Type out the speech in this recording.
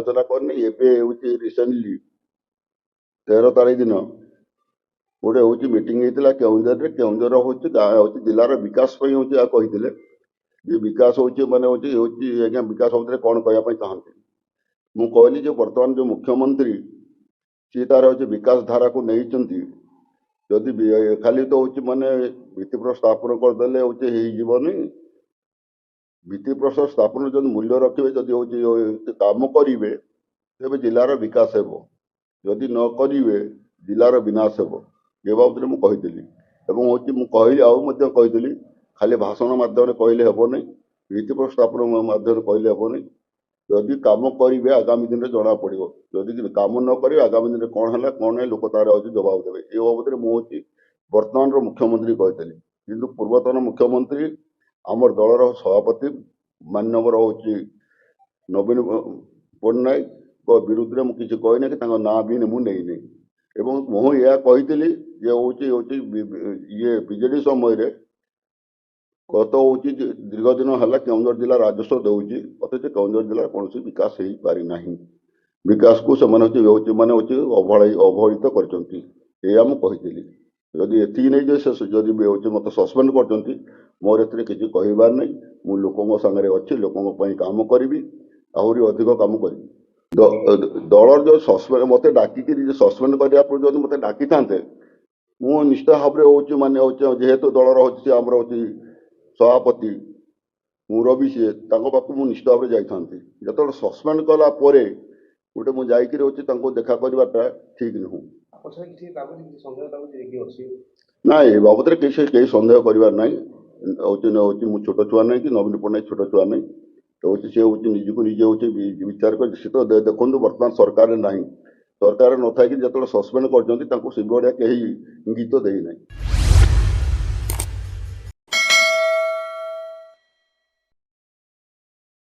ଆଲୋଚନା କରିନି। ଏବେ ହେଉଛି ରିସେଣ୍ଟଲି 13 ତାରିଖ ଦିନ ଗୋଟେ ହେଉଛି ମିଟିଂ ହେଇଥିଲା କେଉଁଝରରେ। କେଉଁଝର ହେଉଛି ଜିଲ୍ଲାର ବିକାଶ ପାଇଁ ହେଉଛି ଆଉ କହିଥିଲେ ଯେ ବିକାଶ ହେଉଛି ଆଜ୍ଞା ବିକାଶ ଉପରେ କ'ଣ କହିବା ପାଇଁ ଚାହାନ୍ତି। ମୁଁ କହିଲି ଯେ ବର୍ତ୍ତମାନ ଯେଉଁ ମୁଖ୍ୟମନ୍ତ୍ରୀ ସିଏ ତାର ହେଉଛି ବିକାଶ ଧାରାକୁ ନେଇଛନ୍ତି। ଯଦି ଖାଲି ତ ହେଉଛି ଭିତ୍ତିପ୍ରସ୍ତର ସ୍ଥାପନ କରିଦେଲେ ହେଉଛି ହେଇଯିବନି। ଭିତ୍ତିପ୍ରସ୍ତର ସ୍ଥାପନ ଯଦି ମୂଲ୍ୟ ରଖିବେ, ଯଦି ହେଉଛି କାମ କରିବେ, ତେବେ ଜିଲ୍ଲାର ବିକାଶ ହେବ। ଯଦି ନ କରିବେ ଜିଲ୍ଲାର ବିନାଶ ହେବ। ଏ ବାବଦରେ ମୁଁ କହିଥିଲି ଏବଂ ମୁଁ କହିଲି ଆଉ ମଧ୍ୟ କହିଥିଲି ଖାଲି ଭାଷଣ ମାଧ୍ୟମରେ କହିଲେ ହେବନି, ଭିତ୍ତିପ୍ରସ୍ତର ସ୍ଥାପନ ମାଧ୍ୟମରେ କହିଲେ ହେବନି। ଯଦି କାମ କରିବେ ଆଗାମୀ ଦିନରେ ଜଣା ପଡ଼ିବ। ଯଦି କାମ ନ କରିବେ ଆଗାମୀ ଦିନରେ କ'ଣ ହେଲା କ'ଣ ନାହିଁ ଲୋକ ତାର ଜବାବ ଦେବେ। ଏ ବାବଦରେ ମୁଁ ବର୍ତ୍ତମାନର ମୁଖ୍ୟମନ୍ତ୍ରୀ କହିଥିଲି। କିନ୍ତୁ ପୂର୍ବତନ ମୁଖ୍ୟମନ୍ତ୍ରୀ ଆମର ଦଳର ସଭାପତି ମାନ୍ୟବର ନବୀନ ପଟ୍ଟନାୟକଙ୍କ ବିରୁଦ୍ଧରେ ମୁଁ କିଛି କହିନି କି ତାଙ୍କ ନାଁ ବି ମୁଁ ନେଇନି। ଏବଂ ମୁଁ ଏହା କହିଥିଲି ଯେ ବିଜେଡି ସମୟରେ ଗତ ଦୀର୍ଘ ଦିନ ହେଲା କେଉଁଝର ଜିଲ୍ଲା ରାଜସ୍ୱ ଦେଉଛି, ଅଥଚ କେଉଁଝର ଜିଲ୍ଲାର କୌଣସି ବିକାଶ ହେଇପାରିନାହିଁ। ବିକାଶକୁ ସେମାନେ ଅବହେଳିତ କରିଛନ୍ତି। ଏଇଆ ମୁଁ କହିଥିଲି। ଯଦି ଏତିକି ନେଇ ଯଦି ମୋତେ ସସ୍ପେଣ୍ଡ କରିଛନ୍ତି, ମୋର ଏଥିରେ କିଛି କହିବାର ନାହିଁ। ମୁଁ ଲୋକଙ୍କ ସାଙ୍ଗରେ ଅଛି, ଲୋକଙ୍କ ପାଇଁ କାମ କରିବି, ଆହୁରି ଅଧିକ କାମ କରିବି। ଦଳର ଯେଉଁ ସସ୍ପେଣ୍ଡ ମୋତେ ଡାକିକିରି ସସ୍ପେଣ୍ଡ କରିବା ପରେ ଯଦି ମୋତେ ଡାକିଥାନ୍ତେ, ମୁଁ ନିଶ୍ଚିତ ଭାବରେ ଯେହେତୁ ଦଳର ସେ ଆମର ସଭାପତି ମୁରବୀ ସିଏ, ତାଙ୍କ ପାଖକୁ ମୁଁ ନିଶ୍ଚିତ ଭାବରେ ଯାଇଥାନ୍ତି। ଯେତେବେଳେ ସସ୍ପେଣ୍ଡ କଲା ପରେ ଗୋଟେ ମୁଁ ଯାଇକିରି ତାଙ୍କୁ ଦେଖା କରିବାଟା ଠିକ୍ ନୁହଁ। ନା, ଏ ବାବଦରେ କେହି ସନ୍ଦେହ କରିବାର ନାହିଁ। ମୁଁ ଛୋଟ ଛୁଆ ନାହିଁ କି ନବୀନ ପଟ୍ଟନାୟକ ଛୋଟ ଛୁଆ ନାହିଁ। ସେ ନିଜକୁ ନିଜେ ବିଚାର କରି ସେ ତ ଦେଖନ୍ତୁ ବର୍ତ୍ତମାନ ସରକାରରେ ନାହିଁ। ସରକାର ନଥାଇକି ଯେତେବେଳେ ସସ୍ପେଣ୍ଡ କରିଛନ୍ତି ତାଙ୍କୁ ସେଭଳିଆ କେହି ଇଙ୍ଗିତ ଦେଇନାହିଁ।